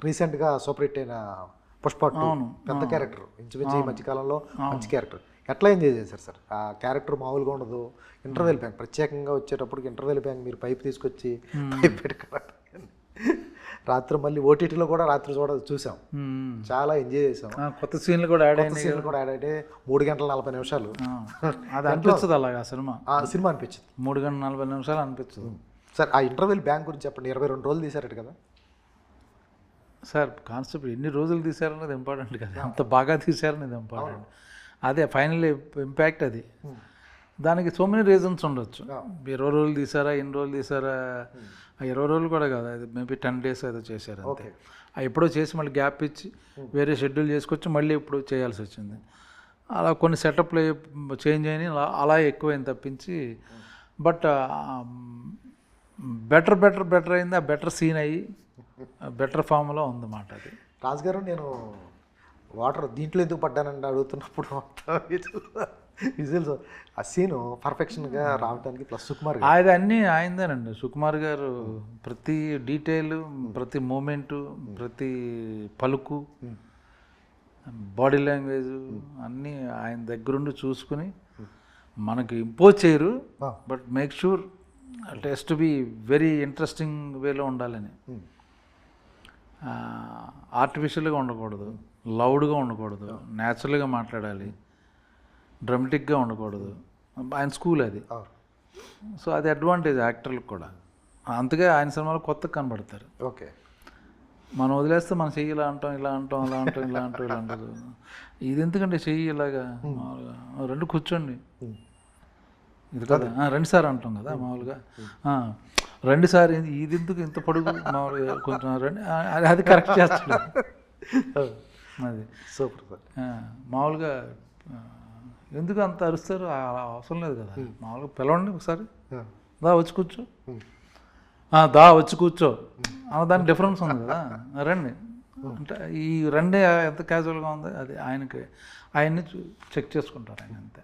రీసెంట్గా super hit అయిన పుష్ప 2 పెద్ద క్యారెక్టర్, ఇంచుమించు ఈ మధ్యకాలంలో మంచి క్యారెక్టర్. ఎట్లా ఎంజాయ్ చేశారు సార్? ఆ క్యారెక్టర్ మామూలుగా ఉండదు. ఇంటర్వెల్ బ్యాంక్ ప్రత్యేకంగా వచ్చేటప్పటికి ఇంటర్వెల్ బ్యాంక్ మీరు పైప్ తీసుకొచ్చి పైప్ పెట్టుకోవడం, రాత్రి మళ్ళీ ఓటీటీలో కూడా రాత్రి చూసాం, చాలా ఎంజాయ్ చేసాం. కొత్త సీన్లు కూడా యాడ్ అయినాయి. సీన్లు కూడా యాడ్ అయితే 3 గంటల 40 నిమిషాలు అది అనిపిస్తుంది అలాగా సినిమా అనిపించింది. 3 గంటల 40 నిమిషాలు అనిపిస్తుంది సార్. ఆ ఇంటర్వెల్ బ్యాంక్ గురించి చెప్పండి. 22 రోజులు తీశారట కదా సార్? కాన్సెప్ట్ ఎన్ని రోజులు తీశారనేది ఇంపార్టెంట్ కదా, అంత బాగా తీశారనేది ఇంపార్టెంట్. అదే ఫైనల్ ఇంపాక్ట్ అది. దానికి సో మెనీ రీజన్స్ ఉండొచ్చు. 20 రోజులు తీసారా, ఎన్ని రోజులు తీసారా, 20 రోజులు కూడా కాదు, అది మేబీ 10 days ఏదో చేశారు అంతే. ఎప్పుడో చేసి మళ్ళీ గ్యాప్ ఇచ్చి వేరే షెడ్యూల్ చేసుకొచ్చి మళ్ళీ ఇప్పుడు చేయాల్సి వచ్చింది. అలా కొన్ని సెటప్లు చేంజ్ అయినాయి, అలా ఎక్కువైంది తప్పించి. బట్ బెటర్ అయింది, ఆ బెటర్ సీన్ అయ్యి బెటర్ ఫామ్లో ఉందన్నమాట అది. రాజు గారు, నేను వాటర్ దీంట్లో ఎందుకు పడ్డానండి అడుగుతున్నప్పుడు విజువల్స్ ఆ సీను పర్ఫెక్షన్గా రావడానికి ప్లస్ సుకుమార్ గారు అది అన్నీ ఆయనదేనండి. సుకుమార్ గారు ప్రతి డీటెయిల్, ప్రతి మూమెంటు, ప్రతి పలుకు, బాడీ లాంగ్వేజ్ అన్నీ ఆయన దగ్గరుండి చూసుకుని మనకి ఇంపోజ్ చేయరు, but make sure it has to be very interesting వేలో ఉండాలని. ఆర్టిఫిషియల్గా ఉండకూడదు, లౌడ్గా ఉండకూడదు, న్యాచురల్గా మాట్లాడాలి, డ్రమటిక్గా ఉండకూడదు. ఆయన స్కూల్ అది. సో అది అడ్వాంటేజ్ యాక్టర్లకు కూడా. అందుకే ఆయన సినిమాలో కొత్తగా కనబడతారు. ఓకే, మనం వదిలేస్తే మనం చెయ్యి ఇలా అంటాం, ఇలా అంటాం, అలా అంటాం, ఇలా అంటాం, ఇలా అంటారు. ఇది ఎందుకంటే చెయ్యి ఇలాగా రెండు కూర్చోండి, ఇది కదా రెండు సార్ అంటాం కదా మామూలుగా, 2 సార్ ఇది ఎందుకు ఇంత పొడుగు, మామూలుగా కొంచెం అది కరెక్ట్ చేస్తాడు. అది సూపర్ సార్. మామూలుగా ఎందుకు అంత అరుస్తారు, అవసరం లేదు కదా. మామూలుగా పిలవండి ఒకసారి, దా వచ్చి కూర్చో, దా వచ్చి కూర్చో అన్న దానికి డిఫరెన్స్ ఉంది కదా. రండి అంటే ఈ రెండే ఎంత క్యాజువల్గా ఉంది, అది ఆయనకి ఆయన్ని చెక్ చేసుకుంటారు ఆయన అంతే.